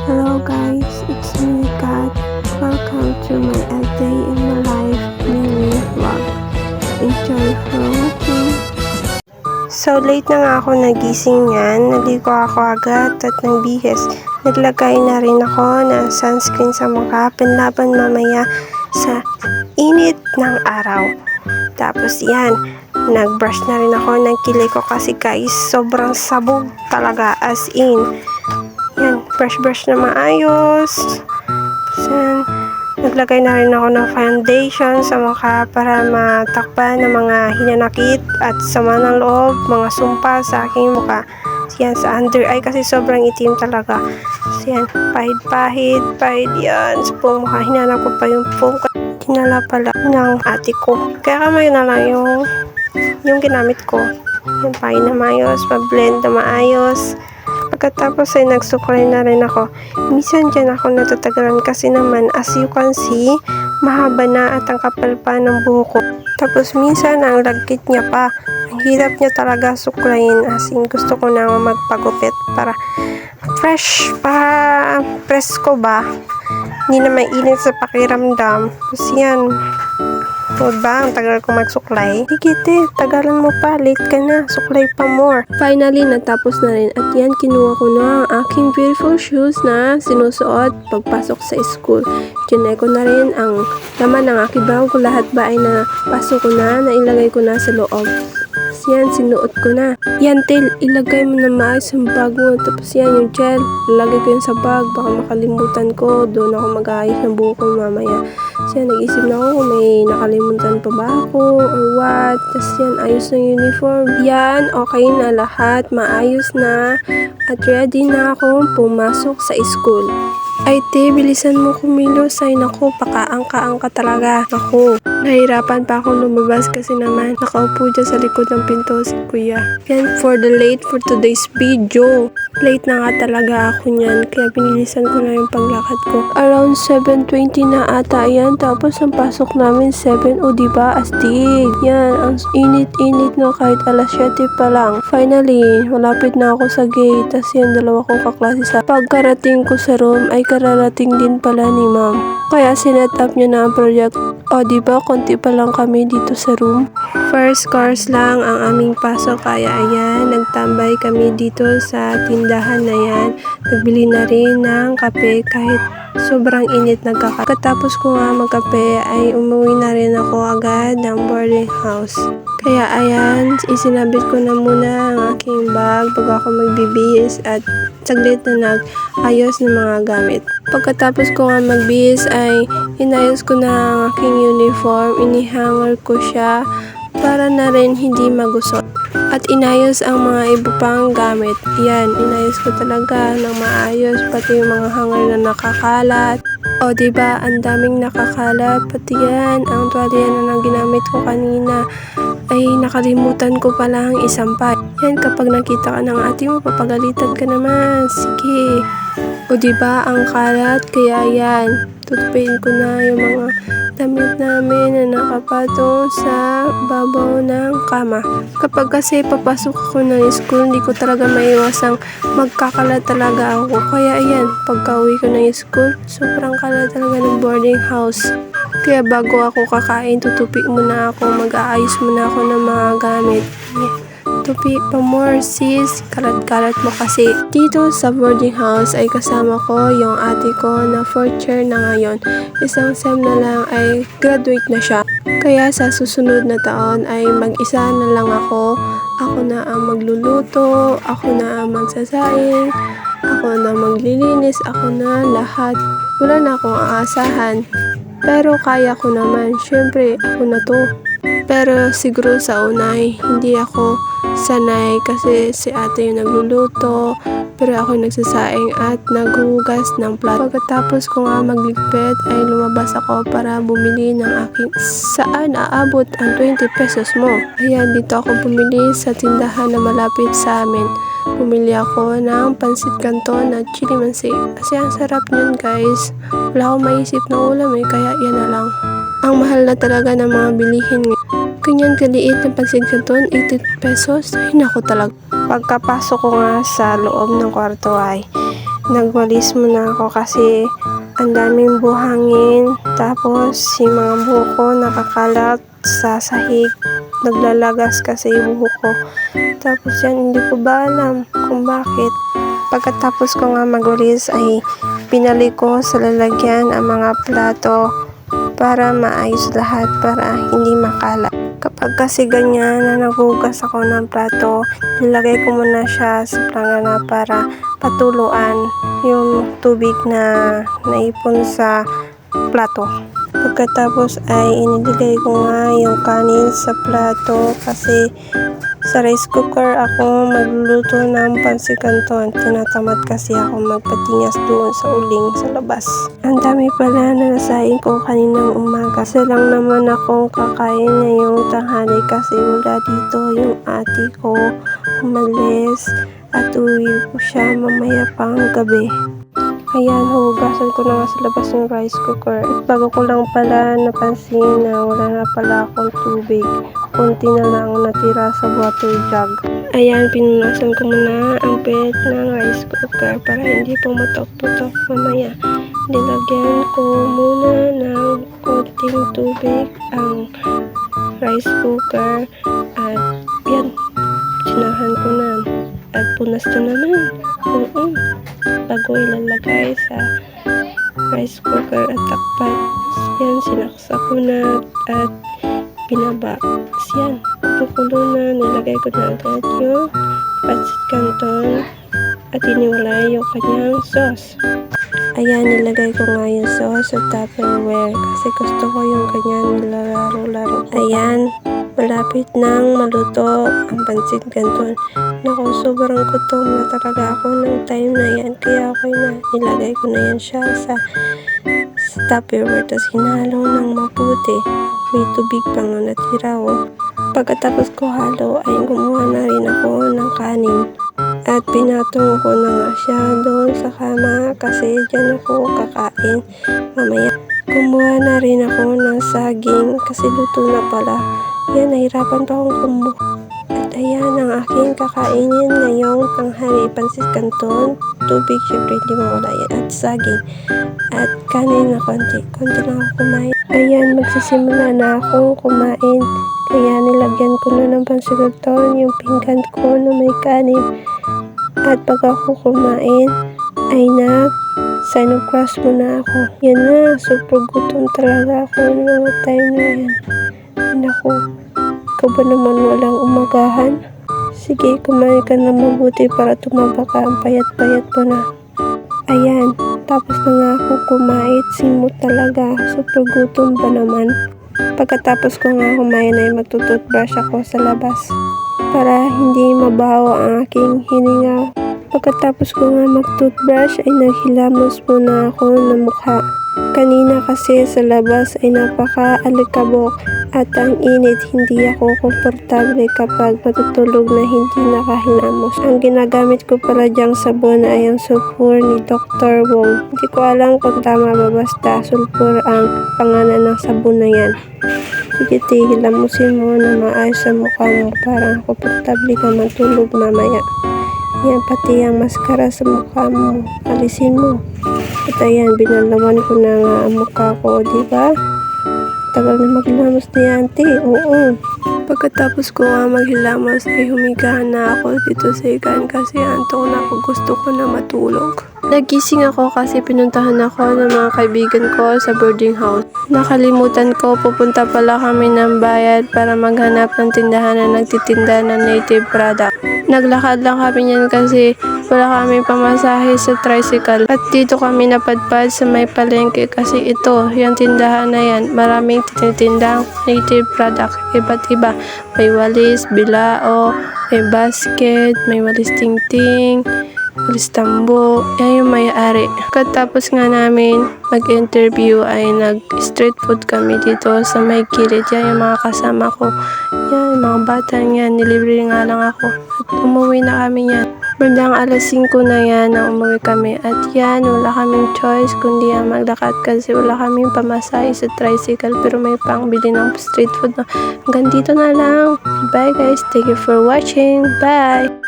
Hello guys, it's me Kat. Welcome to my A Day in My Life mini vlog. Enjoy for watching. So late na nga ako nagising yan. Naligo ako agad at nagbihis. Naglagay na rin ako ng sunscreen sa mukha panlaban mamaya sa init ng araw. Tapos yan, nagbrush na rin ako ng kilay ko kasi guys, sobrang sabog talaga as in. Yan, brush na maayos. Yan, naglagay na rin ako ng foundation sa mukha para matakpan ng mga hinanakit at sama ng loob, mga sumpa sa aking mukha. Yan, sa under eye kasi sobrang itim talaga. Yan, pahid yan. Sa buong mukha, hinanap ko pa yung foam. Dinala pala ng ate ko. Kaya kamay na lang yung ginamit ko. Yung pahid na maayos, pa-blend na maayos. Pagkatapos ay nagsuklay na rin ako. Minsan dyan ako natatagalan kasi naman as you can see, mahaba na at ang kapal pa ng buhok ko. Tapos minsan ang lagkit niya pa. Ang hirap niya talaga suklayin, as in gusto ko na magpagupit para fresh pa, presko ba? Hindi na mainit sa pakiramdam. Tapos yan. Huwag ba? Ang tagal ko magsuklay. Higit tagalan mo pa. Late ka na. Suklay pa more. Finally, natapos na rin. At yan, kinuha ko na ang aking beautiful shoes na sinusuot pagpasok sa school. Tinay ko na rin ang laman ng aking bag. Lahat ba ay napasok ko na, nailagay ko na sa loob. Tapos yan, sinuot ko na. Yan, Tel, ilagay mo na maayos yung bag mo. Tapos yan, yung gel, ilagay ko yun sa bag. Baka makalimutan ko. Doon ako mag-aayos ng buhok ko mamaya. So yan, nag-isip na ako kung may nakalimutan pa ba ako or what. Tapos yan, ayos na uniform. Yan, okay na lahat. Maayos na. At ready na akong pumasok sa school. Ay te, bilisan mo kumilos. Ay naku, pakaangka-angka talaga. Naku, nahirapan pa akong lumabas kasi naman nakaupo dyan sa likod ng pinto si kuya. Yan, for the late for today's video. Late na nga talaga ako niyan, kaya binilisan ko na yung paglakad ko. Around 7:20 na ata yan, tapos ang pasok namin 7, o diba, astig. Yan, ang init-init no, kahit alas 7 pa lang. Finally, malapit na ako sa gate, tas yan, dalawa kong kaklase sa pagkarating ko sa room, ay kararating din pala ni ma'am. Kaya sinet up niya na ang project. O diba, konti pa lang kami dito sa room. First course lang ang aming pasok, kaya ayan, nagtambay kami dito sa tindahan na yan. Nagbili na rin ng kape kahit sobrang init Pagkatapos ko nga magkape ay umuwi na rin ako agad ng boarding house. Kaya ayan, isinabit ko na muna ang aking bag bago ako magbibihis at saglit na nag-ayos ng mga gamit. Pagkatapos ko nga magbihis ay inayos ko na ang aking uniform, inihanger ko siya para na rin hindi magusot. At inayos ang mga iba pang gamit. Yan, inayos ko talaga ng maayos, pati yung mga hanger na nakakalat. O diba, ang daming nakakalat. Pati yan, ang tuwalya na ginamit ko kanina ay nakalimutan ko palang isampay. Yan, kapag nakita ka ng ate mo, papagalitan ka naman. Sige. O diba, ang kalat, kaya yan, tutupiin ko na yung mga damit namin na nakapatong sa babaw ng kama. Kapag kasi papasok ako ng school, hindi ko talaga maiwasang magkakalat talaga ako. Kaya ayan, pagka uwi ko ng school, sobrang kalat talaga ng boarding house. Kaya bago ako kakain, tutupi muna ako, mag-aayos muna ako ng mga gamit. Tupi pa more sis, kalat-kalat mo kasi. Dito sa boarding house ay kasama ko yung ate ko na 4th year na ngayon. Isang sem na lang ay graduate na siya. Kaya sa susunod na taon ay mag-isa na lang ako. Ako na ang magluluto, ako na ang magsasaing, ako na maglilinis, ako na lahat. Wala na akong aasahan. Pero kaya ko naman, syempre ako na to. Pero siguro sa una ay hindi ako sanay kasi si ate yung nagluluto, pero ako yung nagsasaing at naghuhugas ng plato. Pagkatapos ko nga magligpit ay lumabas ako para bumili ng aking saan aabot ang 20 pesos mo. Ayan, dito ako bumili sa tindahan na malapit sa amin. Bumili ako ng pansit canton at chili mansi. Kasi ang sarap niyan guys. Wala akong maisip na ulam kaya yan na lang. Ang mahal na talaga ng mga bilihin. Ganyan kaliit na pansit canton, 80 pesos. Ay nako talaga. Pagkapasok ko nga sa loob ng kwarto ay nagwalis muna ako kasi ang daming buhangin. Tapos yung mga buhok ko nakakalat sa sahig. Naglalagas kasi yung buhok ko. Tapos yan, hindi ko ba alam kung bakit. Pagkatapos ko nga magwalis ay pinalik ko sa lalagyan ang mga plato para maayos lahat, para hindi makalat. Kapag kasi ganyan na naghugas ako ng plato, nilagay ko muna siya sa plangana para patuluan yung tubig na naipon sa plato. Pagkatapos ay inilagay ko nga yung kanin sa plato kasi sa rice cooker ako magluluto ng pansit canton. Tinatamad kasi ako magpatingas doon sa uling sa labas. Ang dami pala na nasain ko kaninang umaga. Isa lang naman akong kakain ngayong tanghali kasi wala dito yung ate ko. Umalis at uwi ko siya mamaya pang gabi. Ayan, hugasan ko na nga sa labas yung rice cooker. At bago ko lang pala napansin na wala na pala akong tubig. Kunti na lang natira sa water jug. Ayan, pinunasan ko muna ang pet ng rice cooker para hindi pumutok-putok mamaya. Nilagyan ko muna ng konting tubig ang rice cooker at yan, sinahan ko na. At punas na naman. Bago ilalagay sa rice cooker at takpat. Yan, sinaksak ko na at binaba. Yan, kukulo na. Nilagay ko na agad yung pansit canton at iniwalay yung kanyang sauce. Ayan, nilagay ko nga yung sauce sa Tupperware kasi gusto ko yung kanyang nilalaro-laro. Ayan, malapit nang maluto ang pansit canton. Naku, sobrang gutom na talaga ako ng time na yan. Kaya ako na nilagay ko na yan siya sa Tupperware. Tapos hinalo ng mabuti. May tubig pang natira. Pagkatapos ko halo ay gumawa na rin ako ng kanin. At pinatong ko na nga siya doon sa kama kasi dyan ako kakain mamaya. Kumuha na rin ako ng saging kasi luto na pala. Yan, nahirapan pa akong kumuha. At ayan ang aking kakainin ngayong tanghali. Pansit canton, tubig, syempre hindi mawala yan, at saging. At kanin na konti lang ako kumain. Ayan, magsisimula na akong kumain. Kaya nilagyan ko na ng pansit canton yung pinggan ko na may kanin. At pag ako kumain, ay sign of cross muna ako. Yan na, super gutom talaga ako ng time na yan. Naku, ikaw ba naman walang umagahan? Sige, kumain ka na mabuti para tumaba ka. Ang payat-payat mo na. Ayan, tapos na nga ako kumain. Simot talaga. Super gutom ba naman? Pagkatapos ko nga kumain ay magtututbrush ako sa labas para hindi mabaho ang aking hininga. Pagkatapos ko nga mag-toothbrush ay naghilamos muna ako ng mukha. Kanina kasi sa labas ay napaka-alikabok at ang init, hindi ako komportable kapag matutulog na hindi nakahilamos. Ang ginagamit ko pala dyang sabon ay ang sulfur ni Dr. Wong. Hindi ko alam kung tama ba, basta sulfur ang pangalan ng sabon na yan. Sige, hilamusin mo na maayos sa mukha mo para komportable ka matulog mamaya. Yan, pati ang maskara sa mukha mo, alisin mo. At ayan, binalawan ko na nga ang mukha ko, diba? Tagal na maghilamos ni auntie, oo. Pagkatapos ko nga maghilamos ay humiga na ako dito sa ikan kasi antok na ako, gusto ko na matulog. Nagising ako kasi pinuntahan ako ng mga kaibigan ko sa boarding house. Nakalimutan ko, pupunta pala kami ng bayad para maghanap ng tindahan na nagtitinda ng native product. Naglakad lang kami niyan kasi wala kami pamasahe sa tricycle. At dito kami napadpad sa may palengke kasi ito, yung tindahan na yan, maraming tinitindang native product, iba't iba. May walis, bilao, may basket, may walis tingting, walis tambo, yan yung may-ari. Katapos nga namin mag-interview ay nag-street food kami dito sa may kilid. Yan yung mga kasama ko. Yan, mga bata yan, nilibre nga lang ako. At umuwi na kami yan. Bandang alas 5 na yan na umuwi kami. At yan, wala kaming choice kundi ang maglakad kasi wala kaming pamasahe sa tricycle pero may pangbili ng street food na. Hanggang dito na lang. Bye guys, thank you for watching. Bye!